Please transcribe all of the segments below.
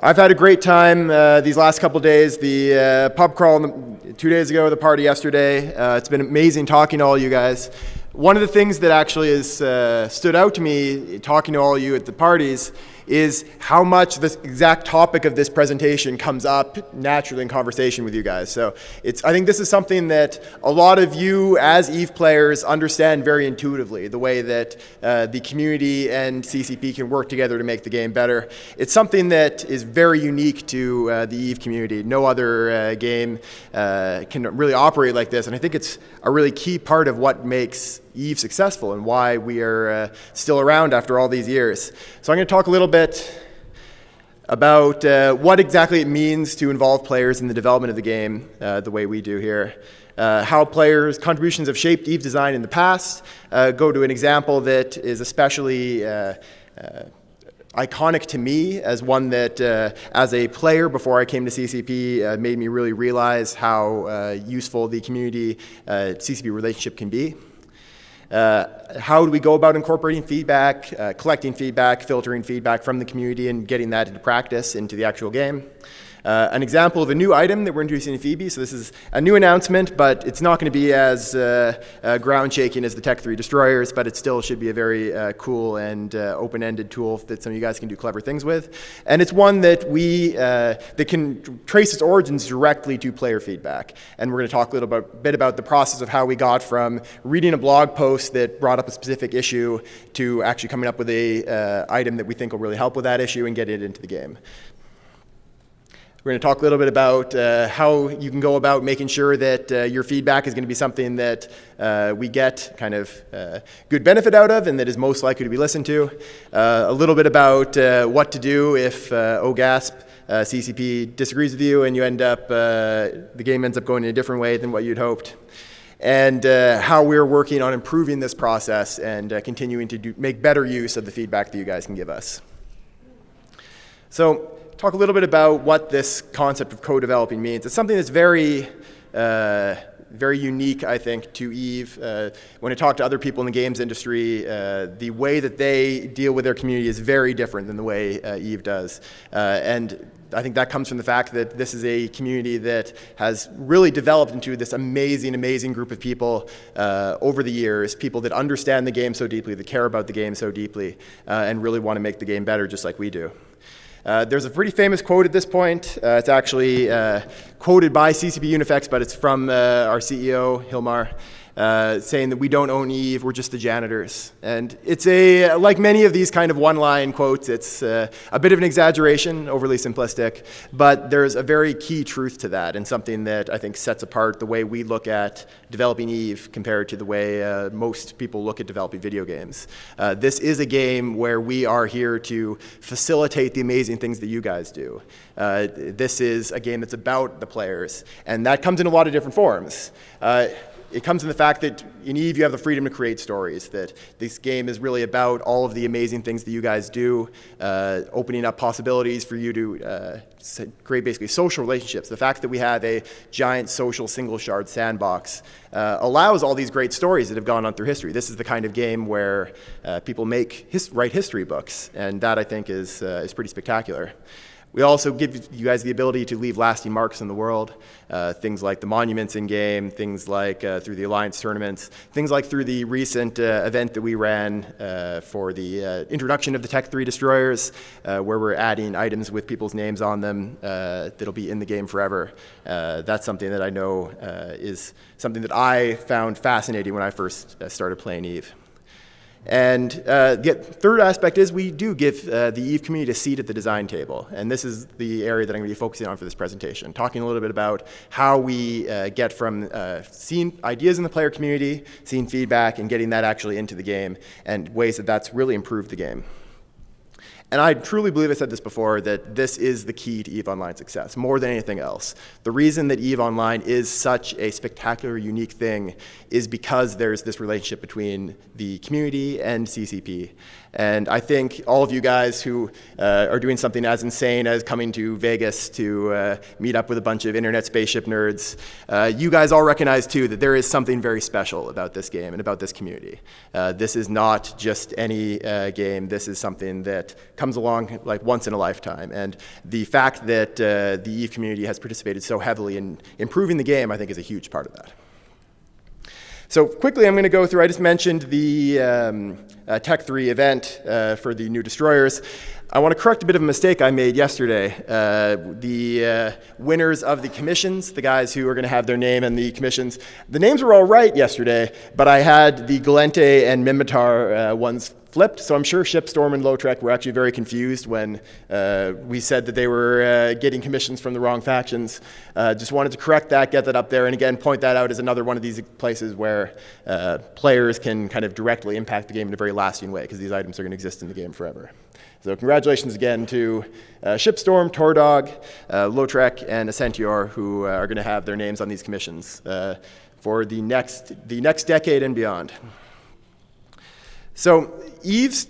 I've had a great time these last couple days. The pub crawl 2 days ago, the party yesterday. It's been amazing talking to all you guys. One of the things that actually has stood out to me talking to all of you at the parties is how much the exact topic of this presentation comes up naturally in conversation with you guys. So I think this is something that a lot of you as EVE players understand very intuitively, the way that the community and CCP can work together to make the game better. It's something that is very unique to the EVE community. No other game can really operate like this, and I think it's a really key part of what makes EVE successful and why we are still around after all these years. So I'm going to talk a little bit about what exactly it means to involve players in the development of the game the way we do here. How players' contributions have shaped EVE design in the past. Go to an example that is especially iconic to me as one that, as a player before I came to CCP, made me really realize how useful the community-CCP relationship can be. How do we go about incorporating feedback, collecting feedback, filtering feedback from the community and getting that into practice, into the actual game? An example of a new item that we're introducing in Phoebe. So this is a new announcement, but it's not going to be as ground-shaking as the Tech 3 destroyers, but it still should be a very cool and open-ended tool that some of you guys can do clever things with. And it's one that that can trace its origins directly to player feedback. And we're going to talk a little bit about the process of how we got from reading a blog post that brought up a specific issue to actually coming up with a item that we think will really help with that issue and get it into the game. We're going to talk a little bit about how you can go about making sure that your feedback is going to be something that we get kind of good benefit out of and that is most likely to be listened to. A little bit about what to do if OGASP CCP disagrees with you and you end up, the game ends up going in a different way than what you'd hoped. And how we're working on improving this process and continuing to make better use of the feedback that you guys can give us. So, talk a little bit about what this concept of co-developing means. It's something that's very unique, I think, to EVE. When I talk to other people in the games industry, the way that they deal with their community is very different than the way EVE does. And I think that comes from the fact that this is a community that has really developed into this amazing, amazing group of people over the years, people that understand the game so deeply, that care about the game so deeply, and really want to make the game better just like we do. There's a pretty famous quote at this point. It's actually quoted by CCP Unifex, but it's from our CEO, Hilmar, saying that we don't own EVE, we're just the janitors. And it's like many of these kind of one-line quotes, it's a bit of an exaggeration, overly simplistic, but there's a very key truth to that and something that I think sets apart the way we look at developing EVE compared to the way most people look at developing video games. This is a game where we are here to facilitate the amazing things that you guys do. This is a game that's about the players, and that comes in a lot of different forms. It comes in the fact that in EVE you have the freedom to create stories, that this game is really about all of the amazing things that you guys do, opening up possibilities for you to create basically social relationships. The fact that we have a giant social single shard sandbox allows all these great stories that have gone on through history. This is the kind of game where people write history books, and that I think is pretty spectacular. We also give you guys the ability to leave lasting marks in the world, things like the monuments in-game, things like through the Alliance tournaments, things like through the recent event that we ran for the introduction of the Tech 3 destroyers, where we're adding items with people's names on them that'll be in the game forever. That's something that I know is something that I found fascinating when I first started playing EVE. And the third aspect is we do give the EVE community a seat at the design table. And this is the area that I'm going to be focusing on for this presentation, talking a little bit about how we get from seeing ideas in the player community, seeing feedback, and getting that actually into the game, and ways that that's really improved the game. And I truly believe, I said this before, that this is the key to EVE Online's success, more than anything else. The reason that EVE Online is such a spectacular, unique thing is because there's this relationship between the community and CCP. And I think all of you guys who are doing something as insane as coming to Vegas to meet up with a bunch of internet spaceship nerds, you guys all recognize too that there is something very special about this game and about this community. This is not just any game. This is something that comes along like once in a lifetime. And the fact that the EVE community has participated so heavily in improving the game, I think, is a huge part of that. So quickly, I'm going to go through, I just mentioned the Tech 3 event for the new destroyers. I want to correct a bit of a mistake I made yesterday. The winners of the commissions, the guys who are going to have their name in the commissions, the names were all right yesterday, but I had the Galente and Minmatar ones flipped, so I'm sure Shipstorm and Lautrec were actually very confused when we said that they were getting commissions from the wrong factions. Just wanted to correct that, get that up there, and again, point that out as another one of these places where players can kind of directly impact the game in a very lasting way, because these items are going to exist in the game forever. So congratulations again to Shipstorm, Tordog, Lautrec, and Ascentior, who are going to have their names on these commissions for the next decade and beyond. So EVE's,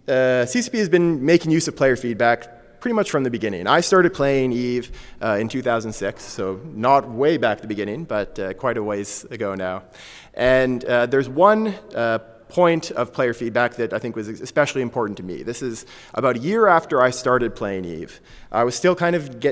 CCP has been making use of player feedback pretty much from the beginning. I started playing EVE in 2006, so not way back at the beginning, but quite a ways ago now. And there's one point of player feedback that I think was especially important to me. This is about a year after I started playing EVE. I was still kind of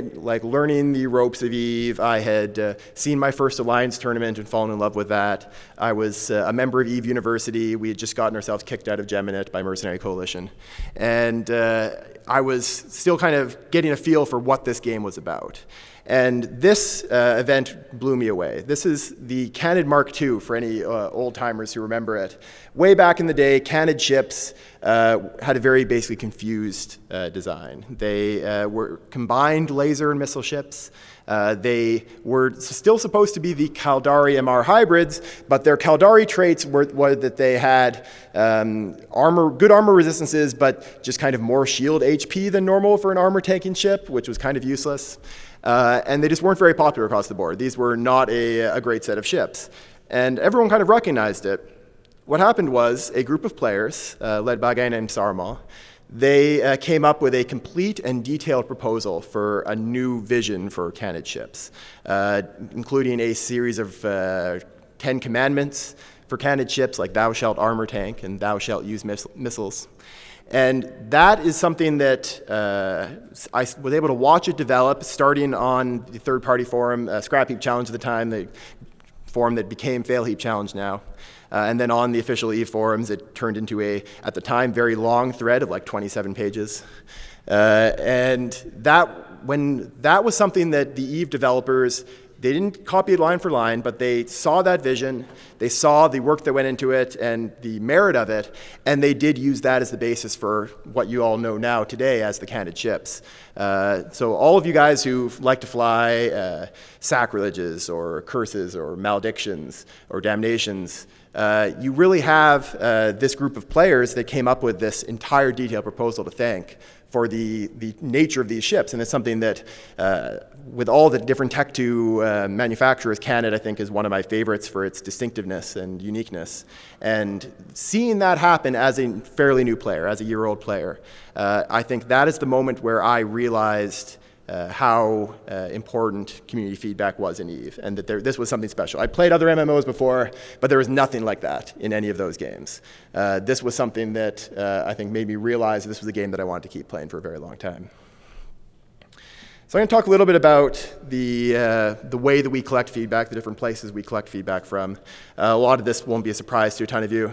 learning the ropes of EVE. I had seen my first Alliance tournament and fallen in love with that. I was a member of EVE University. We had just gotten ourselves kicked out of Geminate by Mercenary Coalition. And I was still kind of getting a feel for what this game was about. And this event blew me away. This is the Canid Mark II, for any old-timers who remember it. Way back in the day, Canid ships had a very basically confused design. They were combined laser and missile ships. They were still supposed to be the Caldari MR hybrids, but their Caldari traits were that they had good armor resistances, but just kind of more shield HP than normal for an armor-tanking ship, which was kind of useless. And they just weren't very popular across the board. These were not a great set of ships. And everyone kind of recognized it. What happened was a group of players, led by a guy named Sarmal, they came up with a complete and detailed proposal for a new vision for Canid ships, including a series of 10 commandments for Canid ships, like thou shalt armor tank and thou shalt use missiles. And that is something that I was able to watch it develop, starting on the third-party forum, Scrap Heap Challenge at the time, the forum that became Fail Heap Challenge now. And then on the official EVE forums, it turned into a, at the time, very long thread of like 27 pages. And that was something that the EVE developers, they didn't copy it line for line, but they saw that vision, they saw the work that went into it and the merit of it, and they did use that as the basis for what you all know now today as the Canid ships. So all of you guys who like to fly sacrileges or curses or maledictions or damnations, you really have this group of players that came up with this entire detailed proposal to thank for the nature of these ships. And it's something that, with all the different Tech 2 manufacturers, Canid, I think, is one of my favorites for its distinctiveness and uniqueness. And seeing that happen as a fairly new player, as a year-old player, I think that is the moment where I realized how important community feedback was in EVE, and that this was something special. I played other MMOs before, but there was nothing like that in any of those games. This was something that I think made me realize this was a game that I wanted to keep playing for a very long time. So I'm going to talk a little bit about the way that we collect feedback, the different places we collect feedback from. A lot of this won't be a surprise to a ton of you.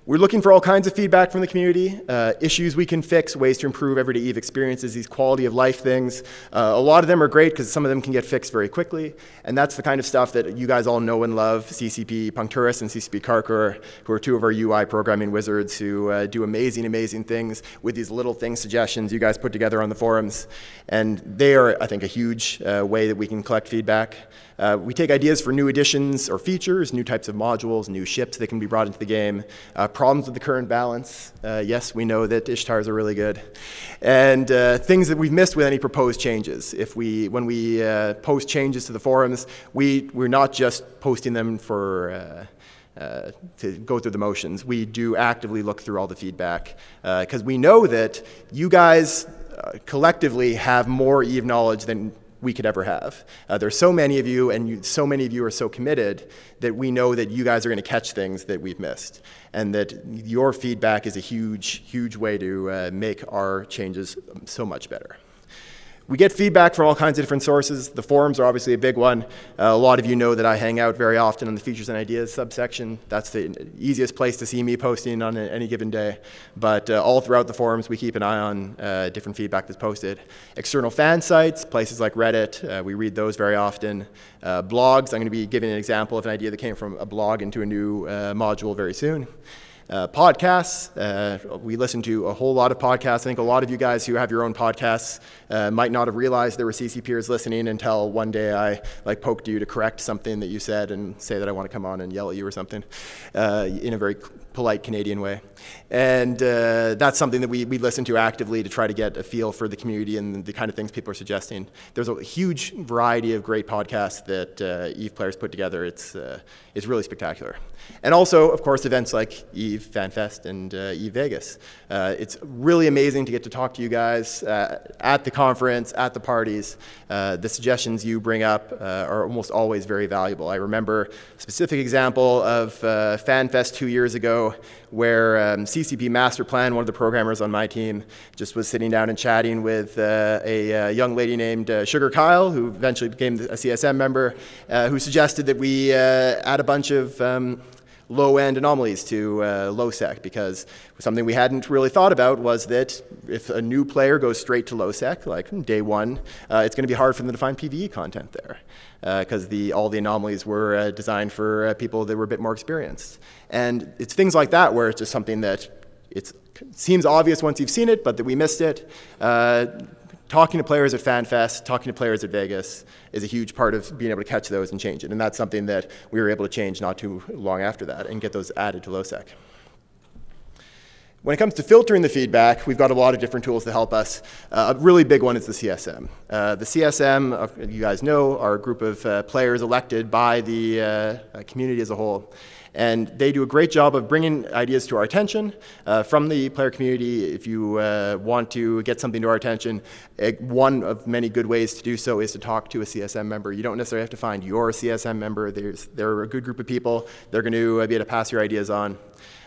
We're looking for all kinds of feedback from the community, issues we can fix, ways to improve everyday EVE experiences, these quality of life things. A lot of them are great because some of them can get fixed very quickly, and that's the kind of stuff that you guys all know and love, CCP Puncturus and CCP Karkur, who are two of our UI programming wizards who do amazing, amazing things with these little thing suggestions you guys put together on the forums. And they are, I think, a huge way that we can collect feedback. We take ideas for new additions or features, new types of modules, new ships that can be brought into the game, problems with the current balance. Yes, we know that Ishtars are really good. And things that we've missed with any proposed changes. When we post changes to the forums, we're not just posting them for to go through the motions. We do actively look through all the feedback because we know that you guys collectively have more EVE knowledge than we could ever have. There's so many of you, and so many of you are so committed that we know that you guys are going to catch things that we've missed, and that your feedback is a huge, huge way to make our changes so much better. We get feedback from all kinds of different sources. The forums are obviously a big one. A lot of you know that I hang out very often in the features and ideas subsection. That's the easiest place to see me posting on any given day. But all throughout the forums, we keep an eye on different feedback that's posted. External fan sites, places like Reddit, we read those very often. Blogs, I'm going to be giving an example of an idea that came from a blog into a new module very soon. Podcasts, we listen to a whole lot of podcasts. I think a lot of you guys who have your own podcasts might not have realized there were CCPers listening until one day I poked you to correct something that you said and say that I want to come on and yell at you or something in a very polite Canadian way. And that's something that we listen to actively to try to get a feel for the community and the kind of things people are suggesting. There's a huge variety of great podcasts that EVE players put together. It's really spectacular. And also, of course, events like EVE Fanfest and EVE Vegas. It's really amazing to get to talk to you guys at the conference, at the parties. The suggestions you bring up are almost always very valuable. I remember a specific example of Fanfest 2 years ago where CCP Master Plan, one of the programmers on my team, just was sitting down and chatting with a young lady named Sugar Kyle, who eventually became a CSM member, who suggested that we add a bunch of low-end anomalies to low-sec, because something we hadn't really thought about was that if a new player goes straight to low-sec, like day one, it's going to be hard for them to find PvE content there, because all the anomalies were designed for people that were a bit more experienced. And it's things like that where it's just something that it seems obvious once you've seen it, but that we missed it. Talking to players at Fanfest, talking to players at Vegas is a huge part of being able to catch those and change it. And that's something that we were able to change not too long after that and get those added to LowSec. When it comes to filtering the feedback, we've got a lot of different tools to help us. A really big one is the CSM. The CSM, you guys know, are a group of players elected by the community as a whole. And they do a great job of bringing ideas to our attention from the player community. If you want to get something to our attention, one of many good ways to do so is to talk to a CSM member. You don't necessarily have to find your CSM member. They're a good group of people. They're going to be able to pass your ideas on.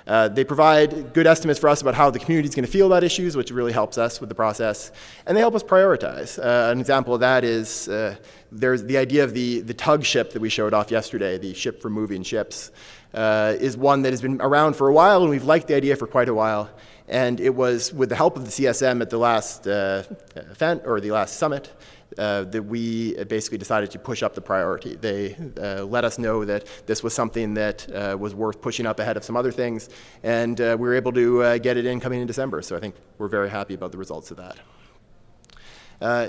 They provide good estimates for us about how the community is going to feel about issues, which really helps us with the process. And they help us prioritize. An example of that is there's the idea of the tug ship that we showed off yesterday, the ship for moving ships, is one that has been around for a while, and we've liked the idea for quite a while. And it was with the help of the CSM at the last event, or the last summit, that we basically decided to push up the priority. They let us know that this was something that was worth pushing up ahead of some other things, and we were able to get it in coming in December. So I think we're very happy about the results of that.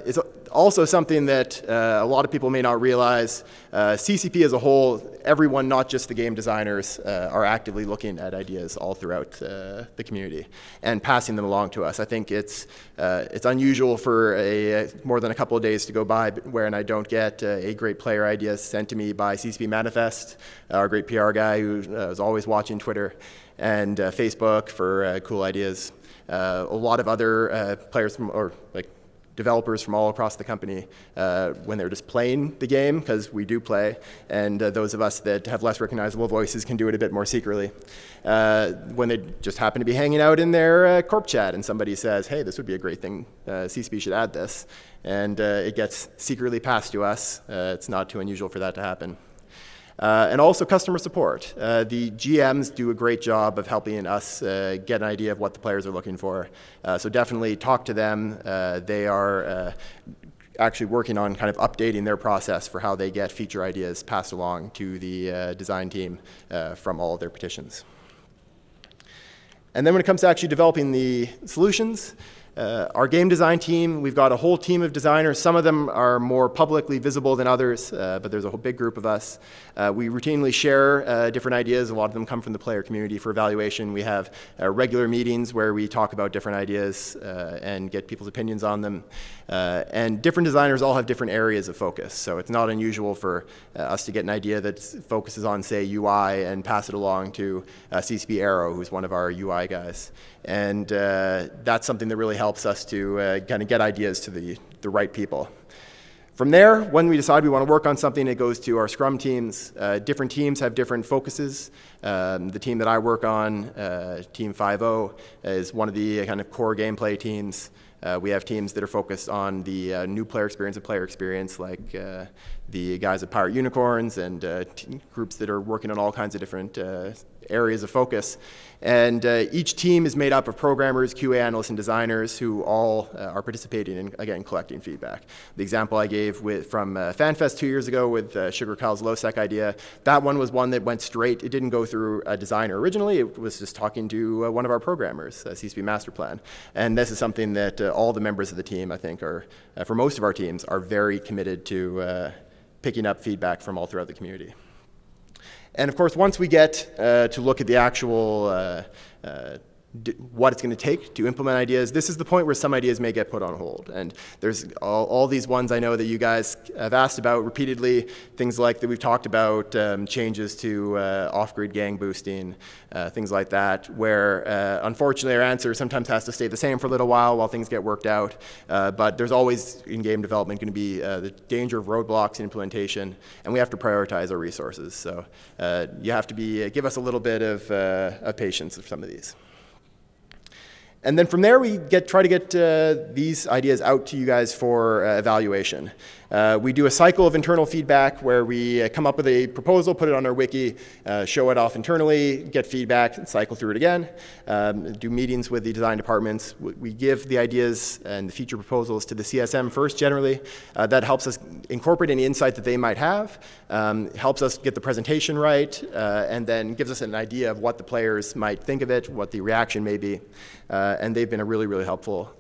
It's also something that a lot of people may not realize. CCP as a whole, everyone, not just the game designers, are actively looking at ideas all throughout the community and passing them along to us. I think it's unusual for more than a couple of days to go by wherein I don't get a great player idea sent to me by CCP Manifest, our great PR guy who is always watching Twitter, and Facebook for cool ideas. A lot of other players developers from all across the company when they're just playing the game, because we do play, and those of us that have less recognizable voices can do it a bit more secretly. When they just happen to be hanging out in their corp chat and somebody says, hey, this would be a great thing, CCP should add this, and it gets secretly passed to us. It's not too unusual for that to happen. And also customer support. The GMs do a great job of helping us get an idea of what the players are looking for. So definitely talk to them. They are actually working on kind of updating their process for how they get feature ideas passed along to the design team from all of their petitions. And then when it comes to actually developing the solutions, our game design team, we've got a whole team of designers. Some of them are more publicly visible than others, but there's a whole big group of us. We routinely share different ideas. A lot of them come from the player community for evaluation. We have regular meetings where we talk about different ideas and get people's opinions on them. And different designers all have different areas of focus. So it's not unusual for us to get an idea that focuses on, say, UI and pass it along to CCP Arrow, who's one of our UI guys. And that's something that really helps us to kind of get ideas to the right people. From there, when we decide we want to work on something, it goes to our Scrum teams. Different teams have different focuses. The team that I work on, Team 5.0, is one of the kind of core gameplay teams. We have teams that are focused on the new player experience and player experience, like the guys at Pirate Unicorns, and groups that are working on all kinds of different areas of focus. And each team is made up of programmers, QA analysts, and designers who all are participating in, again, collecting feedback. The example I gave from Fanfest 2 years ago with Sugar Kyle's low-sec idea, that one was one that went straight. It didn't go through a designer originally. It was just talking to one of our programmers, CCP Master Plan. And this is something that all the members of the team, I think, are, for most of our teams, are very committed to picking up feedback from all throughout the community. And of course, once we get to look at the actual what it's going to take to implement ideas, this is the point where some ideas may get put on hold. And there's all these ones I know that you guys have asked about repeatedly, things like that we've talked about, changes to off-grid gang boosting, things like that, where unfortunately our answer sometimes has to stay the same for a little while things get worked out. But there's always in game development going to be the danger of roadblocks in implementation, and we have to prioritize our resources. So you have to give us a little bit of patience with some of these. And then from there, we try to get these ideas out to you guys for evaluation. We do a cycle of internal feedback where we come up with a proposal, put it on our wiki, show it off internally, get feedback, and cycle through it again. Do meetings with the design departments. We give the ideas and the feature proposals to the CSM first, generally. That helps us incorporate any insight that they might have, helps us get the presentation right, and then gives us an idea of what the players might think of it, what the reaction may be. And they've been a really, really helpful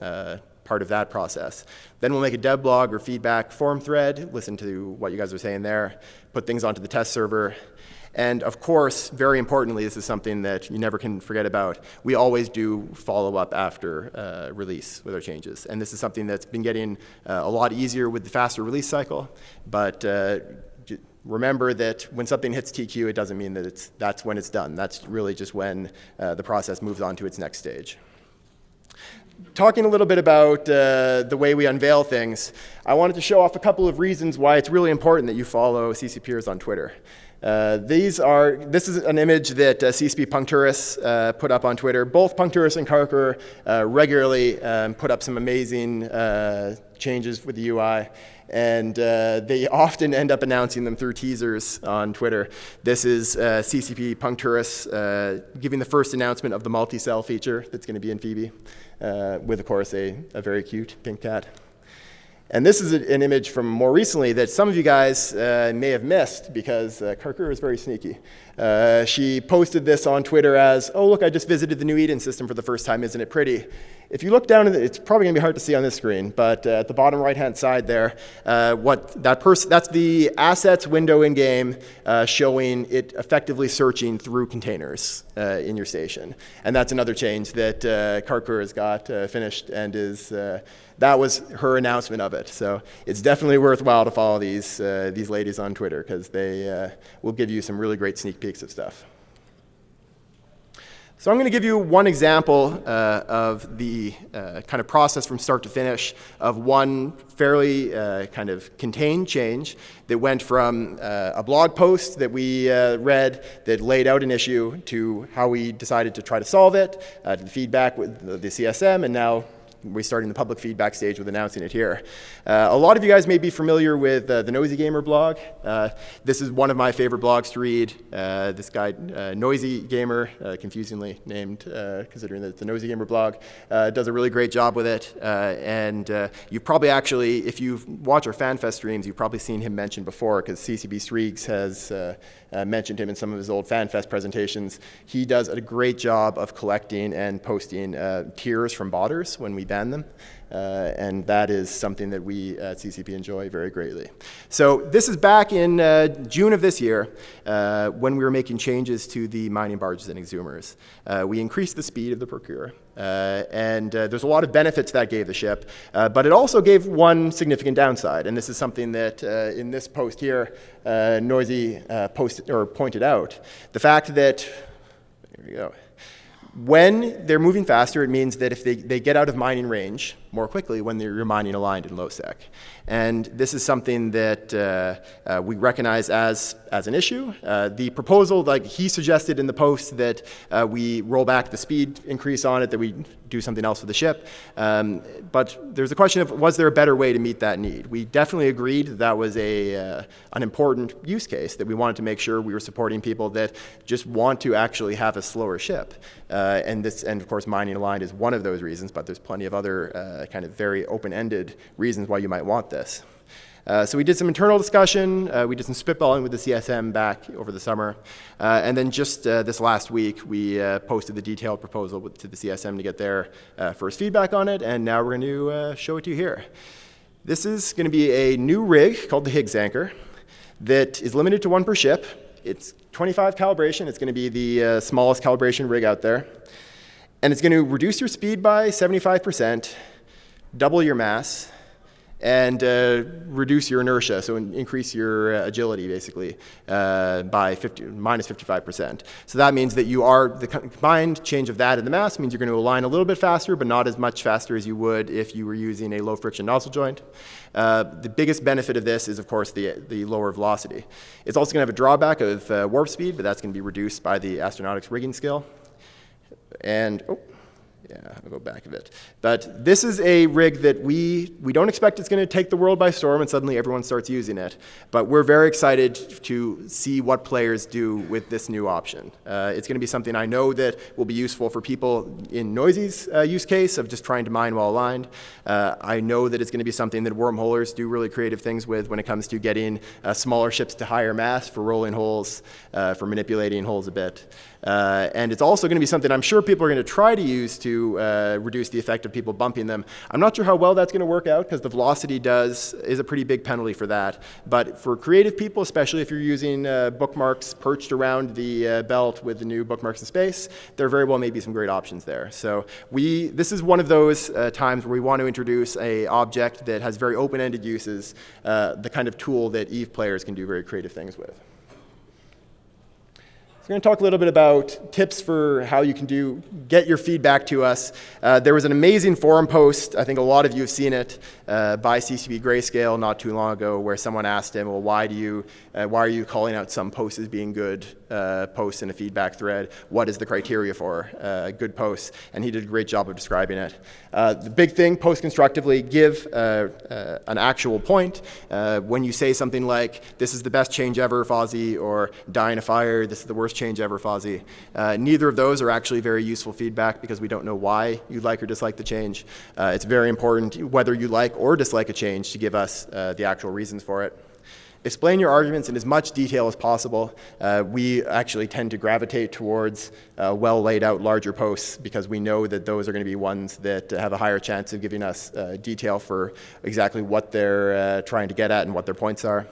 part of that process. Then we'll make a dev blog or feedback forum thread, listen to what you guys are saying there, put things onto the test server. And of course, very importantly, this is something that you never can forget about. We always do follow up after release with our changes. And this is something that's been getting a lot easier with the faster release cycle. But remember that when something hits TQ, it doesn't mean that that's when it's done. That's really just when the process moves on to its next stage. Talking a little bit about the way we unveil things, I wanted to show off a couple of reasons why it's really important that you follow CCPers on Twitter. This is an image that CCP Puncturus put up on Twitter. Both Puncturus and Karkur regularly put up some amazing changes with the UI. And they often end up announcing them through teasers on Twitter. This is CCP Puncturus giving the first announcement of the multi-cell feature that's going to be in Phoebe, with, of course, a very cute pink cat. And this is an image from more recently that some of you guys may have missed because Karkur is very sneaky. She posted this on Twitter as, "Oh, look, I just visited the new Eden system for the first time. Isn't it pretty?" If you look down, it's probably going to be hard to see on this screen, but at the bottom right-hand side there, that's the assets window in game showing it effectively searching through containers in your station. And that's another change that Karkur has got finished, and that was her announcement of it. So it's definitely worthwhile to follow these ladies on Twitter because they will give you some really great sneak peeks of stuff. So I'm going to give you one example of the kind of process from start to finish of one fairly kind of contained change that went from a blog post that we read that laid out an issue to how we decided to try to solve it, to the feedback with the CSM, and now we're starting the public feedback stage with announcing it here. A lot of you guys may be familiar with the Noisy Gamer blog. This is one of my favorite blogs to read. This guy, Noisy Gamer, confusingly named considering that it's the Noisy Gamer blog, does a really great job with it. And you've probably actually, if you watch our Fanfest streams, you've probably seen him mentioned before because CCP Streaks has mentioned him in some of his old Fanfest presentations. He does a great job of collecting and posting tiers from botters when we ban them. And that is something that we at CCP enjoy very greatly. So this is back in June of this year when we were making changes to the mining barges and exhumers. We increased the speed of the procure. And there's a lot of benefits that gave the ship, but it also gave one significant downside. And this is something that in this post here, Noisy pointed out. The fact that, there we go. When they're moving faster, it means that if they get out of mining range more quickly when you're mining aligned in low sec. And this is something that we recognize as an issue. The proposal, like he suggested in the post, that we roll back the speed increase on it, that we do something else with the ship. But there's a question of, was there a better way to meet that need? We definitely agreed that that was an important use case, that we wanted to make sure we were supporting people that just want to actually have a slower ship. And of course, mining aligned is one of those reasons, but there's plenty of other kind of very open-ended reasons why you might want this. So we did some internal discussion, we did some spitballing with the CSM back over the summer, and then just this last week we posted the detailed proposal to the CSM to get their first feedback on it, and now we're going to show it to you here. This is going to be a new rig called the Higgs Anchor that is limited to one per ship. It's 25 calibration, it's going to be the smallest calibration rig out there, and it's going to reduce your speed by 75%, double your mass, and reduce your inertia, so increase your agility, basically, by minus 55%. So that means that the combined change of that and the mass means you're going to align a little bit faster, but not as much faster as you would if you were using a low-friction nozzle joint. The biggest benefit of this is, of course, the lower velocity. It's also going to have a drawback of warp speed, but that's going to be reduced by the astronautics rigging skill. And, yeah, I'll go back a bit. But this is a rig that we don't expect it's going to take the world by storm and suddenly everyone starts using it. But we're very excited to see what players do with this new option. It's going to be something I know that will be useful for people in Noisy's use case of just trying to mine while aligned. I know that it's going to be something that wormholers do really creative things with when it comes to getting smaller ships to higher mass for rolling holes, for manipulating holes a bit. And it's also going to be something I'm sure people are going to try to use to reduce the effect of people bumping them. I'm not sure how well that's going to work out because the velocity is a pretty big penalty for that. But for creative people, especially if you're using bookmarks perched around the belt with the new bookmarks in space, there very well may be some great options there. So this is one of those times where we want to introduce an object that has very open-ended uses, the kind of tool that EVE players can do very creative things with. We're going to talk a little bit about tips for how you can get your feedback to us. There was an amazing forum post, I think a lot of you have seen it, by CCP Grayscale not too long ago, where someone asked him, well, why are you calling out some posts as being good posts in a feedback thread? What is the criteria for good posts? And he did a great job of describing it. The big thing, post constructively, give an actual point. When you say something like, this is the best change ever, Fozzie, or die in a fire, this is the worst change ever, Fozzie. Neither of those are actually very useful feedback because we don't know why you like or dislike the change. It's very important whether you like or dislike a change to give us the actual reasons for it. Explain your arguments in as much detail as possible. We actually tend to gravitate towards well laid out larger posts because we know that those are going to be ones that have a higher chance of giving us detail for exactly what they're trying to get at and what their points are.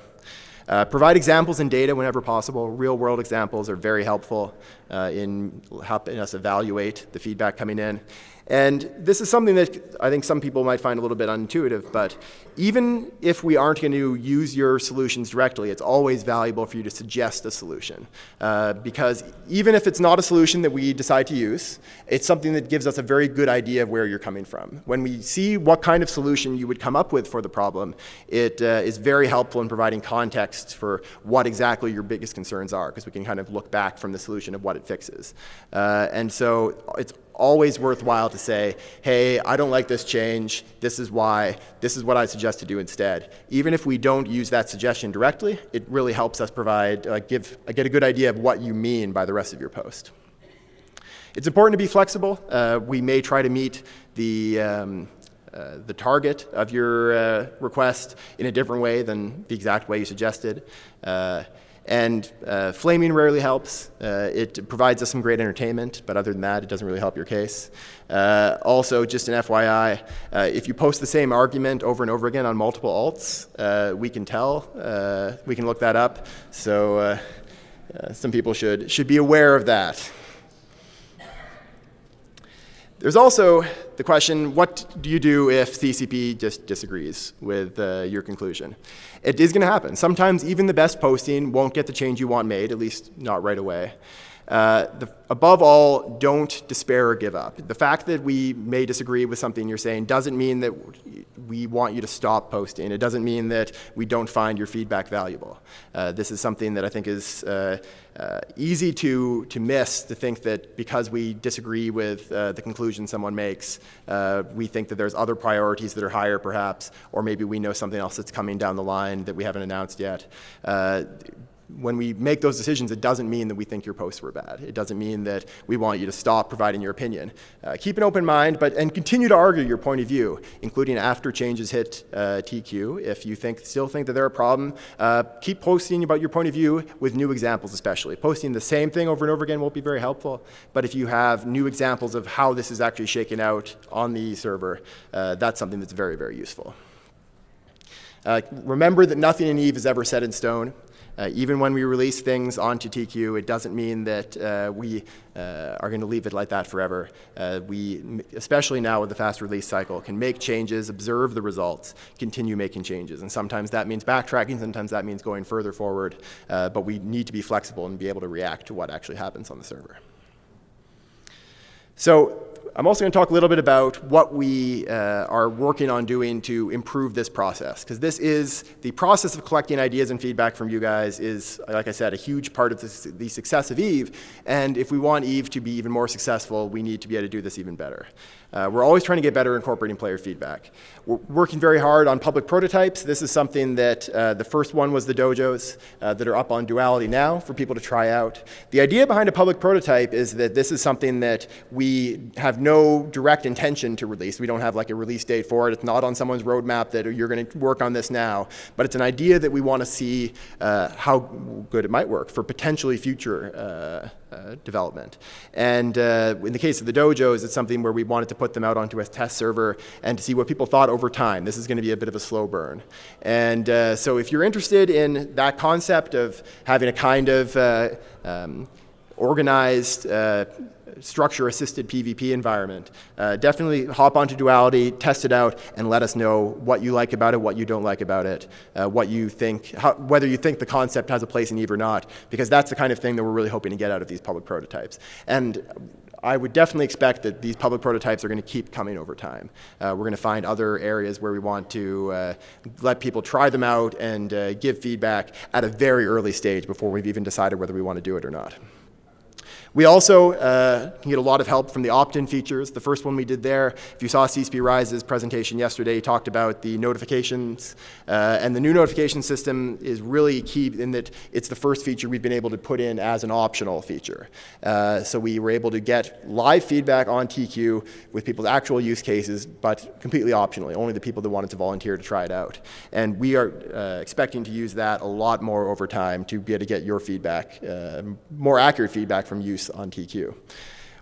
Provide examples and data whenever possible. Real-world examples are very helpful in helping us evaluate the feedback coming in. And this is something that I think some people might find a little bit unintuitive, but even if we aren't going to use your solutions directly, it's always valuable for you to suggest a solution. Because even if it's not a solution that we decide to use, it's something that gives us a very good idea of where you're coming from. When we see what kind of solution you would come up with for the problem, it is very helpful in providing context for what exactly your biggest concerns are, because we can kind of look back from the solution of what it fixes. And so it's always worthwhile to say, hey, I don't like this change, this is why, this is what I suggest to do instead. Even if we don't use that suggestion directly, it really helps us get a good idea of what you mean by the rest of your post. It's important to be flexible. We may try to meet the target of your request in a different way than the exact way you suggested. And flaming rarely helps. It provides us some great entertainment, but other than that, it doesn't really help your case. Also, just an FYI, if you post the same argument over and over again on multiple alts, we can tell. We can look that up. So some people should be aware of that. There's also the question, what do you do if CCP just disagrees with your conclusion? It is going to happen. Sometimes even the best posting won't get the change you want made, at least not right away. Above all, don't despair or give up. The fact that we may disagree with something you're saying doesn't mean that we want you to stop posting. It doesn't mean that we don't find your feedback valuable. This is something that I think is easy to miss, to think that because we disagree with the conclusion someone makes, we think that there's other priorities that are higher perhaps, or maybe we know something else that's coming down the line that we haven't announced yet. When we make those decisions, it doesn't mean that we think your posts were bad. It doesn't mean that we want you to stop providing your opinion. Keep an open mind, and continue to argue your point of view, including after changes hit TQ. If you still think that they're a problem, keep posting about your point of view with new examples especially. Posting the same thing over and over again won't be very helpful, but if you have new examples of how this is actually shaken out on the server, that's something that's very, very useful. Remember that nothing in Eve is ever set in stone. Even when we release things onto TQ, it doesn't mean that we are going to leave it like that forever. We, especially now with the fast release cycle, can make changes, observe the results, continue making changes. And sometimes that means backtracking, sometimes that means going further forward. But we need to be flexible and be able to react to what actually happens on the server. So I'm also going to talk a little bit about what we are working on doing to improve this process, because the process of collecting ideas and feedback from you guys is, like I said, a huge part of the success of Eve, and if we want Eve to be even more successful, we need to be able to do this even better. We're always trying to get better incorporating player feedback. We're working very hard on public prototypes. This is something that the first one was the dojos that are up on Duality now for people to try out. The idea behind a public prototype is that this is something that we have no direct intention to release. We don't have like a release date for it. It's not on someone's roadmap that you're going to work on this now, but it's an idea that we want to see how good it might work for potentially future development. And in the case of the dojos, it's something where we wanted to put them out onto a test server and to see what people thought over time. This is going to be a bit of a slow burn. And so if you're interested in that concept of having a kind of organized structure-assisted PvP environment, definitely hop onto Duality, test it out, and let us know what you like about it, what you don't like about it, what you think, whether you think the concept has a place in Eve or not, because that's the kind of thing that we're really hoping to get out of these public prototypes. And I would definitely expect that these public prototypes are going to keep coming over time. We're going to find other areas where we want to let people try them out and give feedback at a very early stage before we've even decided whether we want to do it or not. We also can get a lot of help from the opt-in features. The first one we did there, if you saw CCP Rise's presentation yesterday, he talked about the notifications. And the new notification system is really key in that it's the first feature we've been able to put in as an optional feature. So we were able to get live feedback on TQ with people's actual use cases, but completely optionally, only the people that wanted to volunteer to try it out. And we are expecting to use that a lot more over time to be able to get your feedback, more accurate feedback from use on TQ.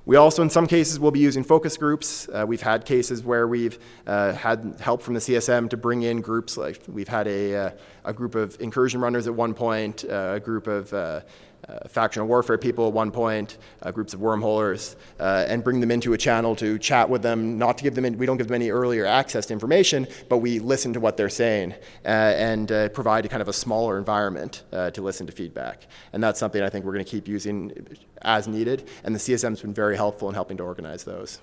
We also, in some cases, will be using focus groups. We've had cases where we've had help from the CSM to bring in groups. Like we've had a group of incursion runners at one point, a group of factional warfare people at one point, groups of wormholers, and bring them into a channel to chat with them, not to give them, we don't give them any earlier access to information, but we listen to what they're saying and provide a kind of a smaller environment to listen to feedback. And that's something I think we're going to keep using as needed, and the CSM's been very helpful in helping to organize those.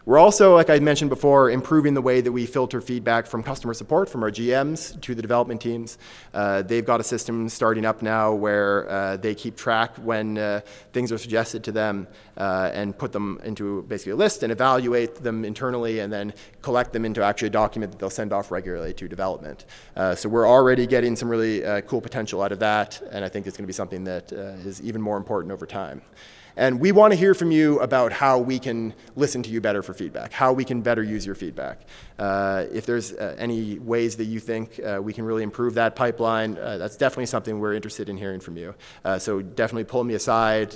We're also, like I mentioned before, improving the way that we filter feedback from customer support, from our GMs to the development teams. They've got a system starting up now where they keep track when things are suggested to them and put them into basically a list and evaluate them internally and then collect them into actually a document that they'll send off regularly to development. So we're already getting some really cool potential out of that, and I think it's going to be something that is even more important over time. And we want to hear from you about how we can listen to you better for feedback, how we can better use your feedback. If there's any ways that you think we can really improve that pipeline, that's definitely something we're interested in hearing from you. So definitely pull me aside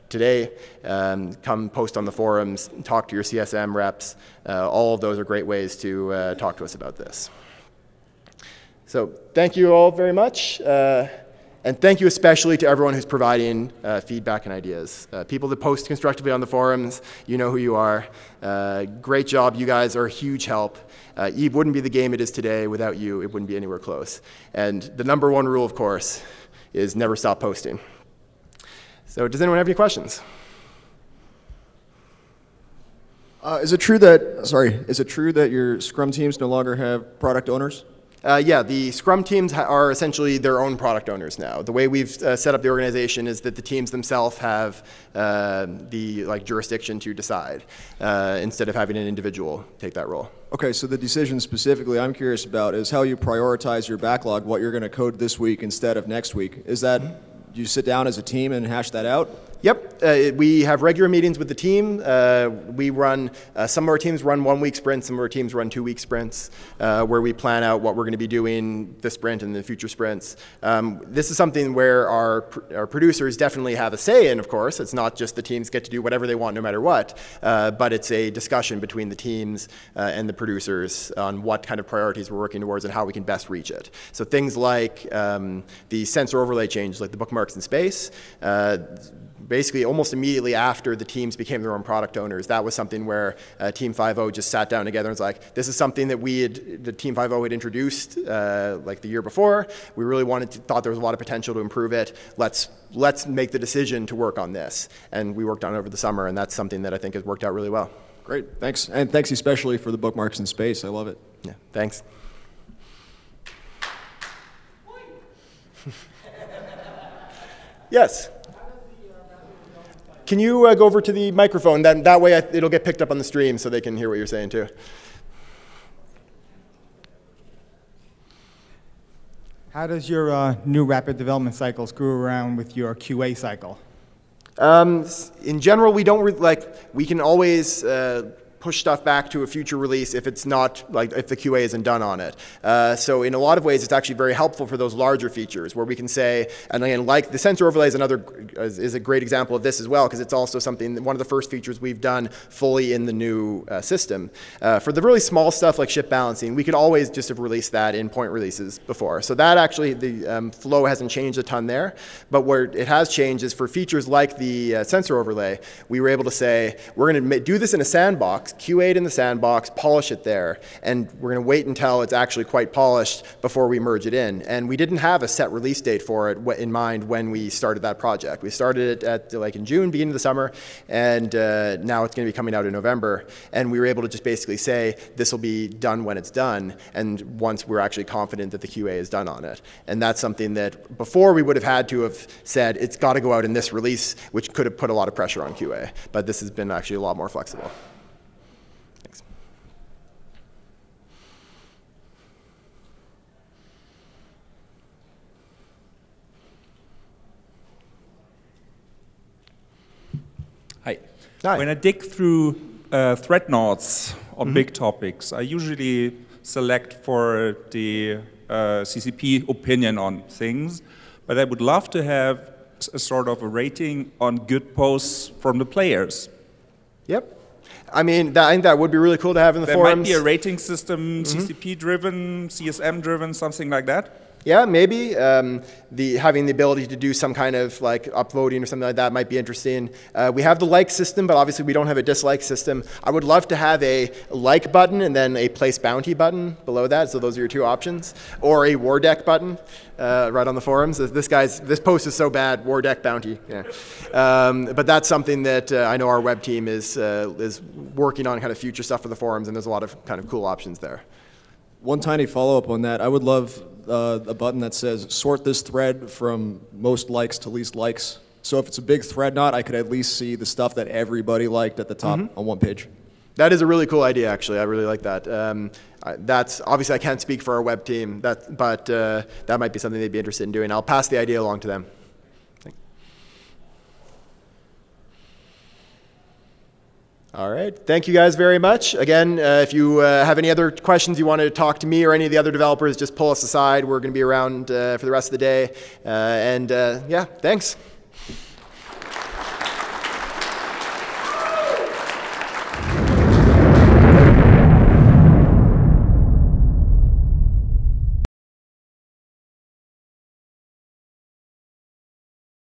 today, come post on the forums, talk to your CSM reps. All of those are great ways to talk to us about this. So thank you all very much. And thank you especially to everyone who's providing feedback and ideas. People that post constructively on the forums, you know who you are. Great job, you guys are a huge help. Eve wouldn't be the game it is today without you. It wouldn't be anywhere close. And the #1 rule, of course, is never stop posting. So does anyone have any questions? Is it true that your Scrum teams no longer have product owners? Yeah, the Scrum teams are essentially their own product owners now. The way we've set up the organization is that the teams themselves have the jurisdiction to decide instead of having an individual take that role. Okay, so the decision specifically I'm curious about is how you prioritize your backlog, what you're going to code this week instead of next week. Is that you sit down as a team and hash that out? Yep, we have regular meetings with the team. We run, some of our teams run 1 week sprints, some of our teams run 2 week sprints, where we plan out what we're going to be doing this sprint and the future sprints. This is something where our producers definitely have a say in, of course. It's not just the teams get to do whatever they want no matter what, but it's a discussion between the teams and the producers on what kind of priorities we're working towards and how we can best reach it. So things like the sensor overlay changes, like the bookmarks in space, basically almost immediately after the teams became their own product owners, that was something where Team 5.0 just sat down together and was like, this is something that the Team 5.0 had introduced like the year before. We really thought there was a lot of potential to improve it. Let's make the decision to work on this. And we worked on it over the summer, and that's something that I think has worked out really well. Great, thanks. And thanks especially for the bookmarks in space. I love it. Yeah, thanks. Yes? Can you go over to the microphone? That way it'll get picked up on the stream so they can hear what you're saying too. How does your new rapid development cycle screw around with your QA cycle? In general, we don't we can always push stuff back to a future release if it's not, if the QA isn't done on it. So in a lot of ways, it's actually very helpful for those larger features where we can say, and again, like the sensor overlay is a great example of this as well, because it's also something, one of the first features we've done fully in the new system. For the really small stuff like ship balancing, we could always just have released that in point releases before. So that actually, the flow hasn't changed a ton there, but where it has changed is for features like the sensor overlay, we were able to say, we're going to do this in a sandbox, QA it in the sandbox, polish it there, and we're going to wait until it's actually quite polished before we merge it in. And we didn't have a set release date for it in mind when we started that project. We started it in June, beginning of the summer, and now it's going to be coming out in November. And we were able to just basically say, this will be done when it's done, and once we're actually confident that the QA is done on it. And that's something that before we would have had to have said, it's got to go out in this release, which could have put a lot of pressure on QA. But this has been actually a lot more flexible. Hi. When I dig through thread nodes on big topics, I usually select for the CCP opinion on things, but I would love to have a sort of a rating on good posts from the players. Yep. I mean, I think that would be really cool to have in the forums. There might be a rating system, CCP-driven, CSM-driven, something like that. Yeah, maybe. Having the ability to do some kind of upvoting or something like that might be interesting. We have the like system, but obviously we don't have a dislike system. I would love to have a like button and then a place bounty button below that. So those are your two options. Or a war deck button right on the forums. This post is so bad, war deck bounty. Yeah. But that's something that I know our web team is working on, kind of future stuff for the forums, and there's a lot of kind of cool options there. One tiny follow-up on that. I would love a button that says sort this thread from most likes to least likes. So if it's a big thread knot, I could at least see the stuff that everybody liked at the top on one page. That is a really cool idea, actually. I really like that. That's obviously I can't speak for our web team, but that might be something they'd be interested in doing. I'll pass the idea along to them. All right. Thank you guys very much. Again, if you have any other questions you want to talk to me or any of the other developers, just pull us aside. We're going to be around for the rest of the day. Yeah, thanks.